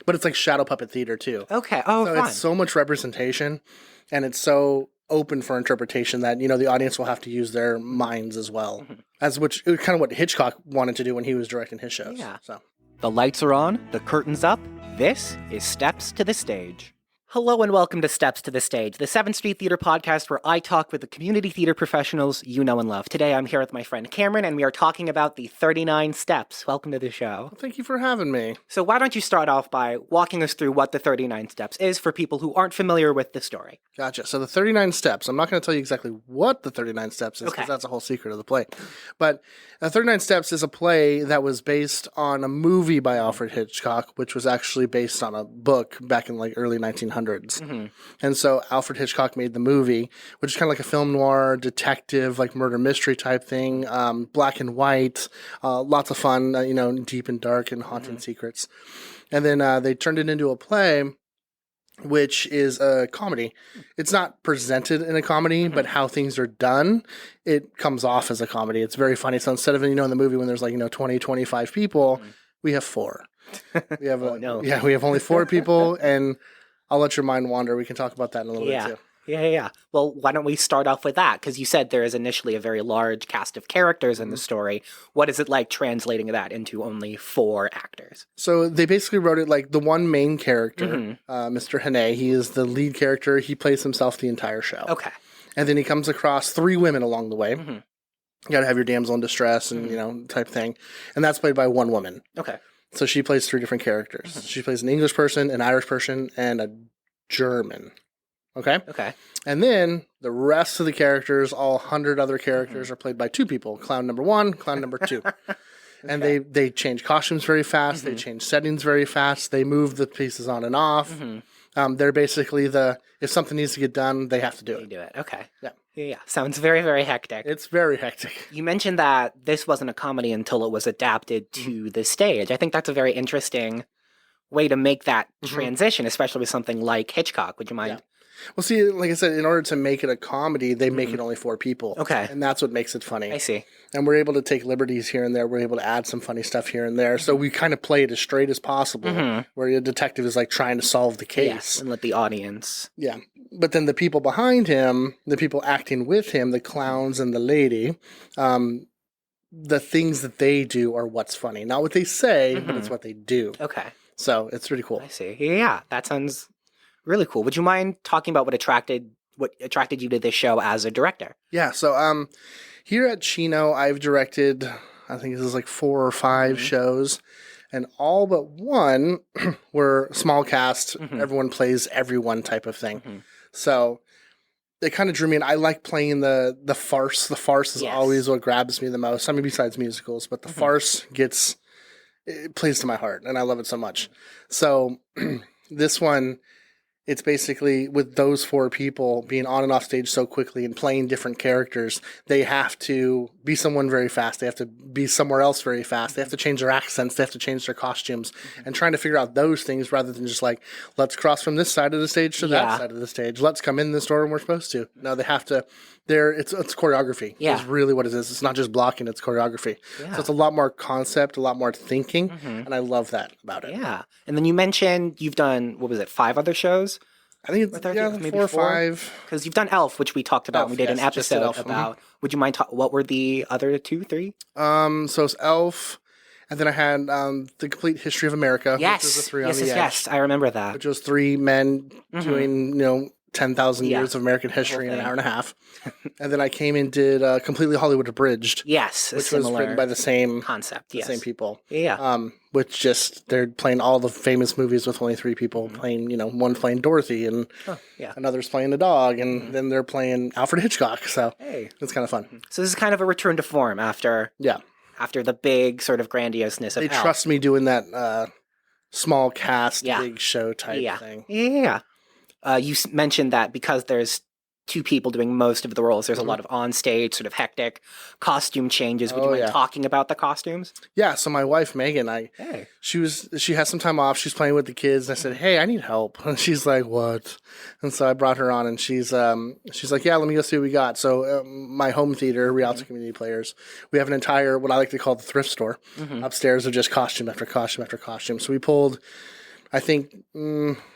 But it's like shadow puppet theater too. Okay. Oh, So fun. it's so much representation, and it's so open for interpretation that, the audience will have to use their minds as well. As which it was kind of what Hitchcock wanted to do when he was directing his shows. Yeah. So The lights are on, the curtain's up. This is Steps to the Stage. Hello and welcome to Steps to the Stage, the 7th Street Theater podcast where I talk with the community theater professionals you know and love. Today I'm here with my friend Cameron and we are talking about the 39 Steps. Welcome to the show. well, thank you for having me. So why don't you start off by walking us through what the 39 Steps is for people who aren't familiar with the story. Gotcha. So the 39 Steps, I'm not going to tell you exactly what the 39 Steps is because Okay. that's a whole secret of the play. But 39 Steps is a play that was based on a movie by Alfred Hitchcock, which was actually based on a book back in like early 1900s. And so Alfred Hitchcock made the movie, which is kind of like a film noir, detective, like murder mystery type thing, black and white, lots of fun, deep and dark and haunting secrets. And then they turned it into a play, which is a comedy. It's not presented in a comedy, but how things are done, it comes off as a comedy. It's very funny. So instead of, in the movie when there's 20, 25 people, we have 4. We have we have only 4 people, and I'll let your mind wander. We can talk about that in a little bit too. Yeah. Well, why don't we start off with that? Because you said there is initially a very large cast of characters in the story. What is it like translating that into only 4 actors? So they basically wrote it like the one main character, Mr. Hane. He is the lead character. He plays himself the entire show. Okay. And then he comes across 3 women along the way. You got to have your damsel in distress and, type thing. And that's played by one woman. Okay. So she plays 3 different characters. She plays an English person, an Irish person, and a German. Okay? Okay. And then the rest of the characters, all 100 other characters, are played by 2 people. Clown number 1, clown number 2. And they change costumes very fast. They change settings very fast. They move the pieces on and off. They're basically if something needs to get done, they have to do You it. do it. Okay. Yeah. Yeah. Sounds very, very hectic. It's very hectic. You mentioned that this wasn't a comedy until it was adapted to the stage. I think that's a very interesting way to make that transition, especially with something like Hitchcock. Would you mind? Well, see, like I said, in order to make it a comedy, they make it only 4 people. Okay. And that's what makes it funny. I see. And we're able to take liberties here and there. We're able to add some funny stuff here and there. So we kind of play it as straight as possible, where your detective is like trying to solve the case. Yes, and let the audience. Yeah. But then the people behind him, the people acting with him, the clowns and the lady, the things that they do are what's funny. Not what they say, but it's what they do. Okay. So it's pretty cool. I see. Yeah, that sounds really cool. Would you mind talking about what attracted you to this show as a director? Yeah. So here at Chino, I've directed, I think this is like 4 or 5 shows. And all but one were small cast, everyone plays everyone type of thing. So it kind of drew me in. I like playing the farce. The farce is always what grabs me the most. I mean, besides musicals, but the farce it plays to my heart, and I love it so much. So this one, it's basically with those 4 people being on and off stage so quickly and playing different characters, they have to be someone very fast. They have to be somewhere else very fast. They have to change their accents. They have to change their costumes and trying to figure out those things rather than just like, let's cross from this side of the stage to that side of the stage. Let's come in this door when we're supposed to. No, they have to. It's choreography. Yeah. Is really what it is. It's not just blocking, it's choreography. Yeah. So it's a lot more concept, a lot more thinking, and I love that about it. Yeah. And then you mentioned you've done, 5 other shows? I think it's maybe 4 or 5. Because you've done Elf, which we talked about. Elf, We did an yes, just did episode Elf, about. Would you mind what were the other 2, 3? So it's Elf, and then I had the Complete History of America. Yes. Which was the 3 on the edge, Yes. I remember that. which was 3 men doing 10,000 years of American history in an hour and a half. And then I came and did Completely Hollywood Abridged, Yes. which was written by the same concept. Yes. same people. Yeah. Which just they're playing all the famous movies with only 3 people playing. One playing Dorothy and another's playing a dog, and then they're playing Alfred Hitchcock. So it's kind of fun. So this is kind of a return to form after the big sort of grandioseness of They Elf. trust me doing that small cast, big show type thing. Yeah. You mentioned that because there's 2 people doing most of the roles, there's a lot of on-stage, sort of hectic costume changes. Would you mind talking about the costumes? Yeah, so my wife, Megan, she has some time off. She's playing with the kids. And I said, hey, I need help. And she's like, what? And so I brought her on, and she's like, yeah, let me go see what we got. So my home theater, Rialto Community Players, we have an entire, what I like to call the thrift store, upstairs of just costume after costume after costume. So we pulled I think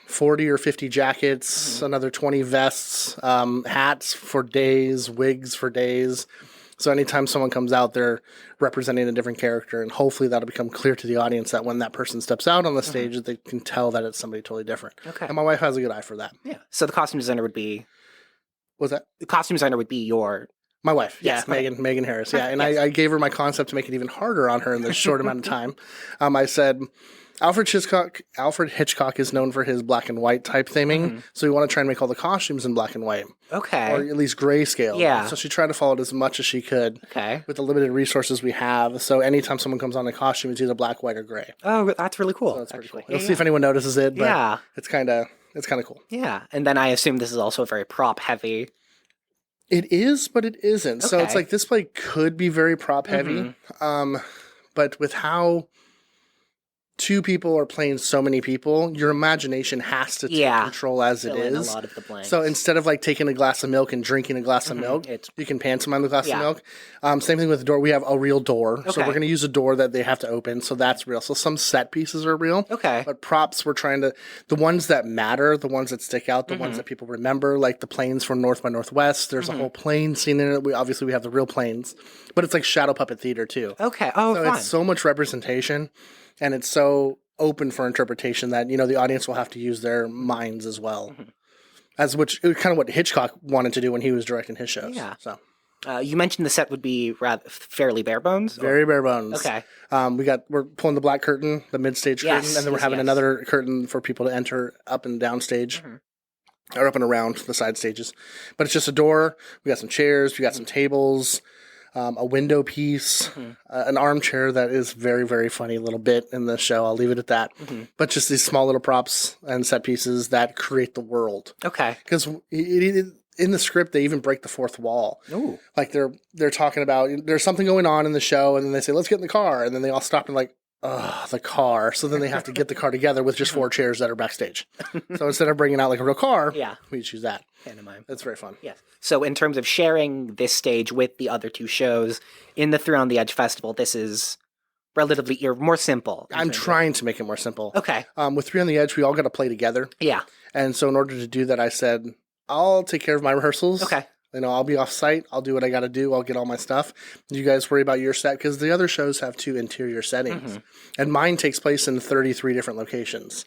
40 or 50 jackets, another 20 vests, hats for days, wigs for days. So anytime someone comes out, they're representing a different character, and hopefully that'll become clear to the audience that when that person steps out on the stage, they can tell that it's somebody totally different. Okay. And my wife has a good eye for that. Yeah. So the costume designer would be... What's that? The costume designer would be your... My wife, Yes, yeah, Megan Harris, yeah. And I gave her my concept to make it even harder on her in this short amount of time. I said, Alfred Hitchcock is known for his black and white type theming, so we want to try and make all the costumes in black and white. Okay. Or at least grayscale. Yeah. So she tried to follow it as much as she could with the limited resources we have. So anytime someone comes on a costume, it's either black, white, or gray. Oh, that's really cool. So that's pretty cool. We'll see if anyone notices it, but it's kind of cool. Yeah. And then I assume this is also very prop heavy. It is, but it isn't. So it's like this play could be very prop heavy, but with how two people are playing so many people, your imagination has to take control as it is. A lot of the blanks. So instead of like taking a glass of milk and drinking a glass of milk, you can pantomime the glass of milk. Same thing with the door. We have a real door. So we're going to use a door that they have to open. So that's real. So some set pieces are real. Okay. But props, we're trying to, the ones that matter, the ones that stick out, the ones that people remember, like the planes from North by Northwest. There's a whole plane scene in it. We have the real planes, but it's like shadow puppet theater too. Okay. Oh, so fun. It's so much representation. And it's so open for interpretation that, the audience will have to use their minds as well. As which kind of what Hitchcock wanted to do when he was directing his shows. Yeah. So you mentioned the set would be rather fairly bare bones? Very bare bones. Okay. We're pulling the black curtain, the mid-stage curtain, and then we're having another curtain for people to enter up and down stage. Or up and around the side stages. But it's just a door. We got some chairs. We got some tables. A window piece, an armchair that is very, very funny little bit in the show. I'll leave it at that. But just these small little props and set pieces that create the world. Okay. Because in the script, they even break the fourth wall. Ooh. Like they're talking about, there's something going on in the show, and then they say, let's get in the car. And then they all stop and like, the car. So then they have to get the car together with just 4 chairs that are backstage. So instead of bringing out like a real car, we choose that. Pantomime. That's very fun. Yes. So in terms of sharing this stage with the other 2 shows in the Three on the Edge Festival, this is relatively more simple. I'm trying to make it more simple. Okay. With Three on the Edge, we all got to play together. Yeah. And so in order to do that, I said, I'll take care of my rehearsals. Okay. I'll be off site. I'll do what I got to do. I'll get all my stuff. You guys worry about your set because the other shows have 2 interior settings. And mine takes place in 33 different locations.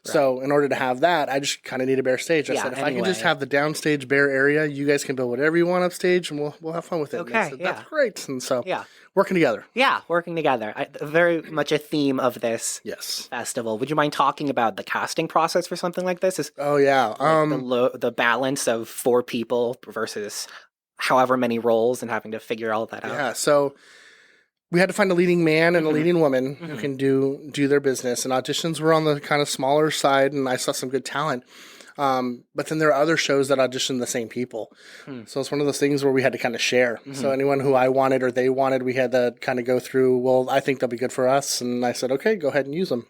Right. So in order to have that, I just kind of need a bare stage. I said, if I can just have the downstage bare area, you guys can build whatever you want upstage and we'll have fun with it. Okay. Said, that's great. And so working together. Yeah, working together. Very much a theme of this festival. Would you mind talking about the casting process for something like this? The balance of 4 people versus however many roles and having to figure all that out. Yeah, so we had to find a leading man and a leading woman who can do their business. And auditions were on the kind of smaller side, and I saw some good talent. But then there are other shows that audition the same people. So it's one of those things where we had to kind of share. So anyone who I wanted or they wanted, we had to kind of go through, well, I think they'll be good for us. And I said, okay, go ahead and use them.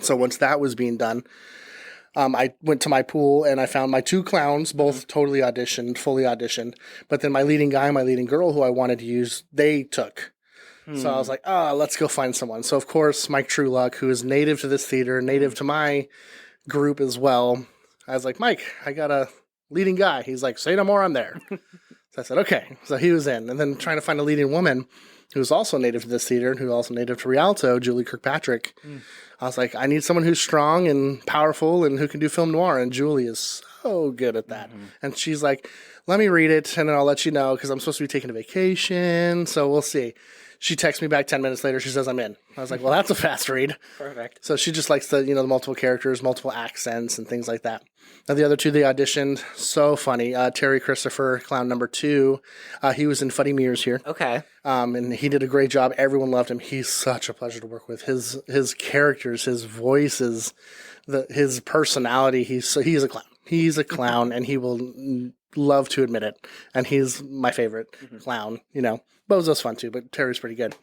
So once that was being done, I went to my pool and I found my 2 clowns, both fully auditioned. But then my leading guy and my leading girl who I wanted to use, they took. So I was like, let's go find someone. So, of course, Mike Trueluck, who is native to this theater, native to my group as well. I was like, Mike, I got a leading guy. He's like, say no more, I'm there. So I said, okay. So he was in. And then trying to find a leading woman who's also native to this theater and who's also native to Rialto, Julie Kirkpatrick. I was like, I need someone who's strong and powerful and who can do film noir. And Julie is so good at that. And she's like, let me read it and then I'll let you know because I'm supposed to be taking a vacation. So we'll see. She texts me back 10 minutes later. She says, I'm in. I was like, well, that's a fast read. Perfect. So she just likes the multiple characters, multiple accents and things like that. Now, the other 2, they auditioned. So funny. Terry Christopher, clown number 2. He was in Funny Mirrors here. Okay. And he did a great job. Everyone loved him. He's such a pleasure to work with. His characters, his voices, his personality. He's a clown. He's a clown, and he will love to admit it. And he's my favorite clown, Bozo's fun too, but Terry's pretty good.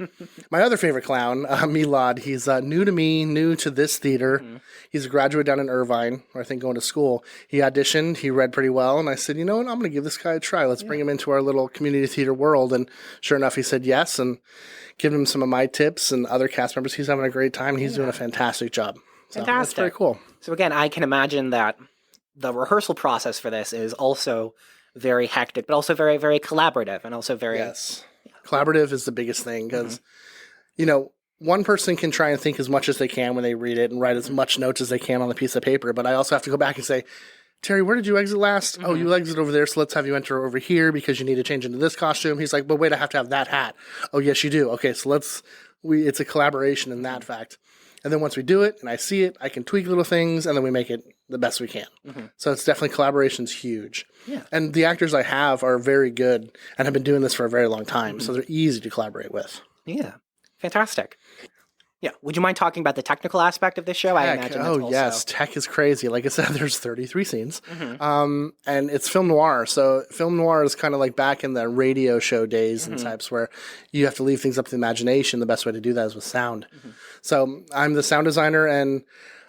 My other favorite clown, Milad, he's new to me, new to this theater. He's a graduate down in Irvine, or I think going to school. He auditioned, he read pretty well, and I said, you know what, I'm going to give this guy a try. Let's bring him into our little community theater world. And sure enough, he said yes, and giving him some of my tips and other cast members. He's having a great time. He's doing a fantastic job. So that's Fantastic. very cool. So again, I can imagine that the rehearsal process for this is also very hectic, but also very, very collaborative and also very... Yes. Collaborative is the biggest thing because, one person can try and think as much as they can when they read it and write as much notes as they can on the piece of paper. But I also have to go back and say, Terry, where did you exit last? Oh, you exited over there, so let's have you enter over here because you need to change into this costume. He's like, but wait, I have to have that hat. Oh, yes, you do. Okay, so it's a collaboration in that fact. And then once we do it and I see it, I can tweak little things and then we make it the best we can. So it's definitely, collaboration's huge. Yeah. And the actors I have are very good and have been doing this for a very long time. So they're easy to collaborate with. Yeah. Fantastic. Yeah. Would you mind talking about the technical aspect of this show? I imagine that's also... yes. Tech is crazy. Like I said, there's 33 scenes. And it's film noir. So film noir is kind of like back in the radio show days and types where you have to leave things up to the imagination. The best way to do that is with sound. So I'm the sound designer, and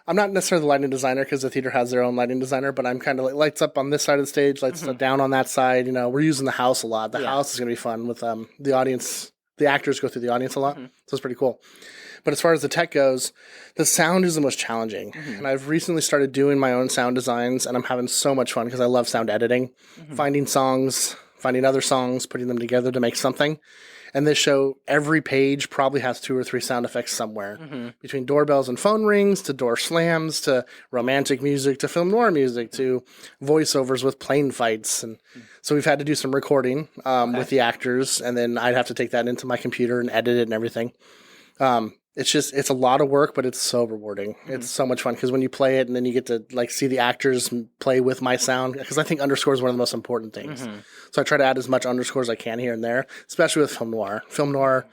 I'm not necessarily the lighting designer because the theater has their own lighting designer, but I'm kind of like lights up on this side of the stage, lights down on that side. We're using the house a lot. The house is going to be fun with the audience. The actors go through the audience a lot. So it's pretty cool. But as far as the tech goes, the sound is the most challenging. And I've recently started doing my own sound designs, and I'm having so much fun because I love sound editing, finding songs, finding other songs, putting them together to make something. And this show, every page probably has 2 or 3 sound effects somewhere. Between doorbells and phone rings, to door slams, to romantic music, to film noir music, to voiceovers with plane fights. And so we've had to do some recording with the actors, and then I'd have to take that into my computer and edit it and everything. It's a lot of work, but it's so rewarding. It's so much fun because when you play it and then you get to see the actors play with my sound, because I think underscore is one of the most important things. So I try to add as much underscore as I can here and there, especially with film noir. Film noir,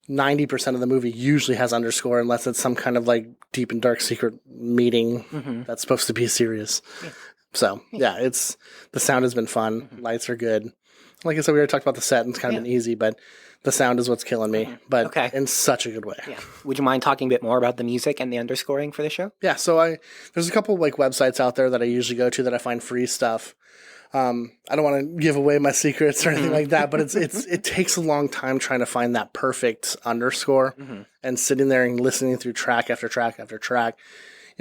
90% of the movie usually has underscore unless it's some kind of deep and dark secret meeting that's supposed to be serious. So yeah, the sound has been fun. Lights are good. Like I said, we already talked about the set and it's kind of been easy, but the sound is what's killing me, but in such a good way. Yeah. Would you mind talking a bit more about the music and the underscoring for the show? Yeah, so there's a couple websites out there that I usually go to that I find free stuff. I don't want to give away my secrets or anything like that, but it takes a long time trying to find that perfect underscore and sitting there and listening through track after track after track.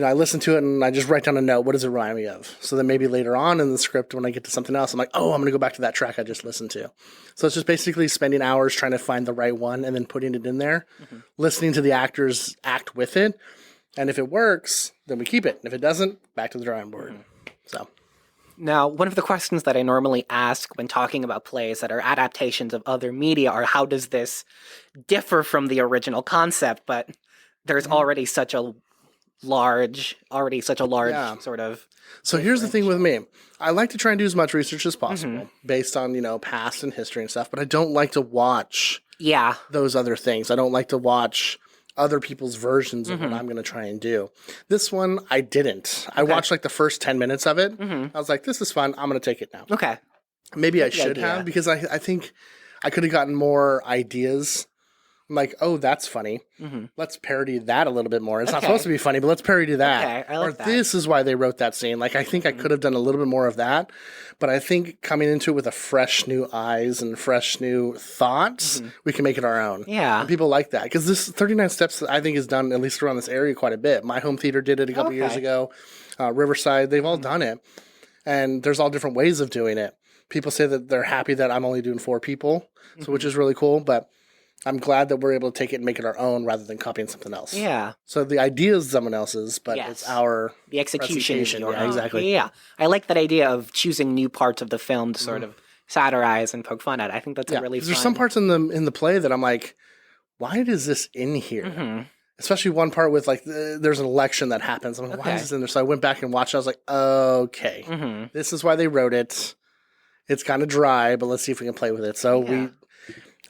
I listen to it and I just write down a note. What does it remind me of? So then maybe later on in the script, when I get to something else, I'm like, oh, I'm going to go back to that track I just listened to. So it's just basically spending hours trying to find the right one and then putting it in there, listening to the actors act with it. And if it works, then we keep it. And if it doesn't, back to the drawing board. So. Now, one of the questions that I normally ask when talking about plays that are adaptations of other media are how does this differ from the original concept? But there's already such a large sort of... So here's the thing with me. I like to try and do as much research as possible based on, past and history and stuff, but I don't like to watch those other things. I don't like to watch other people's versions of what I'm going to try and do. This one, I didn't. I watched the first 10 minutes of it. I was like, this is fun. I'm going to take it now. Okay. Maybe I should have because I think I could have gotten more ideas. I'm like, oh, that's funny. Let's parody that a little bit more. It's not supposed to be funny, but let's parody that. Okay, I like that. This is why they wrote that scene. I think I could have done a little bit more of that. But I think coming into it with a fresh new eyes and fresh new thoughts, we can make it our own. Yeah. And people like that. Because this 39 Steps, I think, is done, at least around this area, quite a bit. My home theater did it a couple years ago. Riverside, they've all done it. And there's all different ways of doing it. People say that they're happy that I'm only doing 4 people, so which is really cool. But I'm glad that we're able to take it and make it our own rather than copying something else. Yeah. So the idea is someone else's, but it's our the execution is your own. Exactly. Yeah. I like that idea of choosing new parts of the film to sort of satirize and poke fun at. I think that's a really fun... There's some parts in the play that I'm like, why is this in here? Especially one part with there's an election that happens. I'm like, why is this in there? So I went back and watched it. I was like, okay, this is why they wrote it. It's kind of dry, but let's see if we can play with it. So we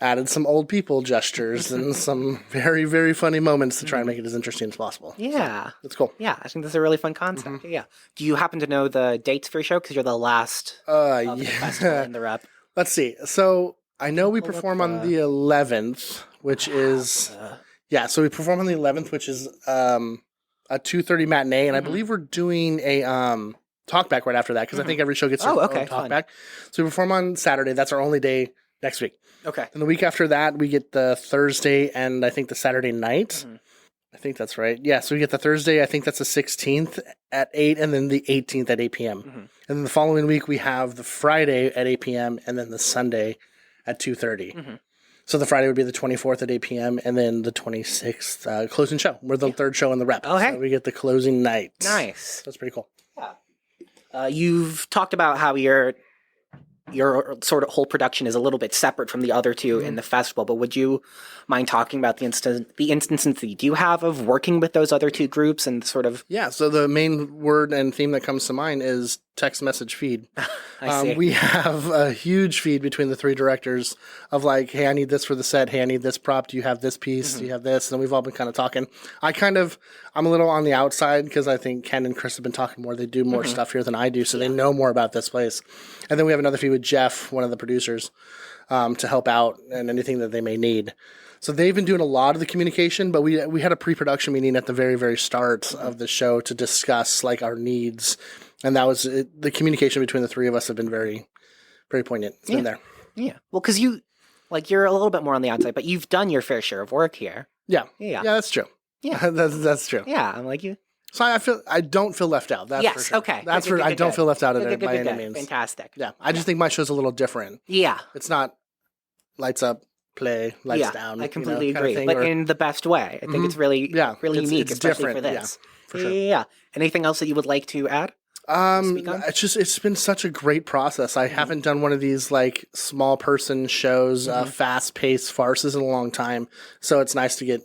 added some old people gestures and some very, very funny moments to try and make it as interesting as possible. Yeah. So, it's cool. Yeah, I think that's a really fun concept. Yeah. Do you happen to know the dates for your show? Because you're the last of the festival in the rep. Let's see. So I know we perform on the 11th, which is... so we perform on the 11th, which is a 2:30 matinee, and I believe we're doing a talkback right after that, because I think every show gets their own talkback. So we perform on Saturday. That's our only day next week. Okay. And the week after that, we get the Thursday and I think the Saturday night. I think that's right. Yeah, so we get the Thursday, I think that's the 16th at 8, and then the 18th at 8 p.m. And then the following week, we have the Friday at 8 p.m., and then the Sunday at 2:30. So the Friday would be the 24th at 8 p.m., and then the 26th, closing show. We're the third show in the rep. Oh, hey. So we get the closing night. Nice. That's pretty cool. You've talked about how your sort of whole production is a little bit separate from the other two in the festival, but would you mind talking about the instances that you do have of working with those other two groups and sort of... Yeah, so the main word and theme that comes to mind is text message feed. I see. We have a huge feed between the three directors of like, hey, I need this for the set. Hey, I need this prop. Do you have this piece? Do you have this? And we've all been kind of talking. I'm a little on the outside because I think Ken and Chris have been talking more. They do more stuff here than I do, so they know more about this place. And then we have another feed with Jeff, one of the producers, to help out and anything that they may need. So they've been doing a lot of the communication, but we had a pre-production meeting at the very, very start of the show to discuss like our needs. And that was it. The communication between the three of us have been very, very poignant. It's been there. Yeah. Well, because you're a little bit more on the outside, but you've done your fair share of work here. Yeah. Yeah. Yeah, that's true. Yeah. that's true. Yeah. I'm like you. So I don't feel left out. That's for sure. Okay. That's for I don't feel left out of it by any means. Fantastic. Yeah. I just think my show's a little different. Yeah. It's not lights up, play, lights down. I completely agree. Thing, but in the best way. I think it's really unique, it's especially different. for this. Yeah, for sure. Yeah. Anything else that you would like to add? It's been such a great process. I haven't done one of these like small person shows, fast paced farces in a long time. So it's nice to get,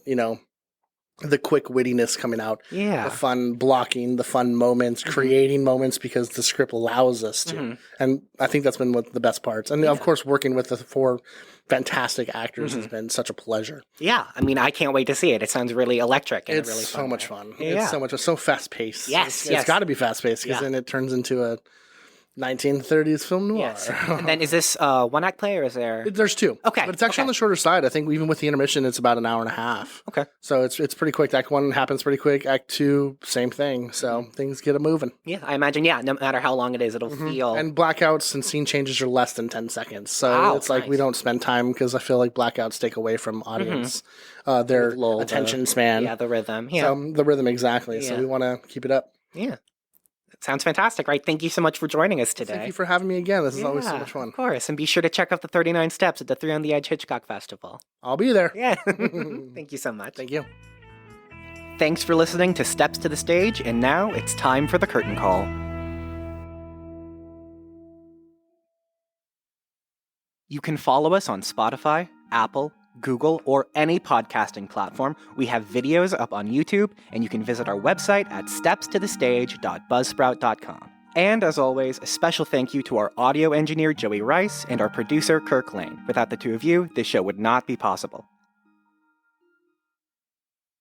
the quick wittiness coming out. Yeah. The fun blocking, the fun moments, creating moments because the script allows us to. And I think that's been one of the best parts. And of course, working with the four fantastic actors has been such a pleasure. Yeah. I mean, I can't wait to see it. It sounds really electric. And It's really so much fun. Yeah. It's so much, so fast paced. Yes. It's got to be fast paced because then it turns into a 1930s film noir. Yes. And then is this one act play or is there? There's two. Okay. But it's actually on the shorter side. I think even with the intermission, it's about an hour and a half. Okay. So it's pretty quick. Act 1 happens pretty quick. Act 2, same thing. So things get it moving. Yeah, I imagine, no matter how long it is, it'll feel... And blackouts and scene changes are less than 10 seconds. So it's like we don't spend time because I feel like blackouts take away from audience, their attention span. Yeah, the rhythm. Yeah. So the rhythm, exactly. Yeah. So we want to keep it up. Yeah. Sounds fantastic, right? Thank you so much for joining us today. Thank you for having me again. This is always so much fun. Of course. And be sure to check out the 39 Steps at the 3 on the Edge Hitchcock Festival. I'll be there. Yeah. Thank you so much. Thank you. Thanks for listening to Steps to the Stage, and now it's time for the curtain call. You can follow us on Spotify, Apple, Google, or any podcasting platform. We have videos up on YouTube, and you can visit our website at stepstothestage.buzzsprout.com. And as always, a special thank you to our audio engineer, Joey Rice, and our producer, Kirk Lane. Without the two of you, this show would not be possible.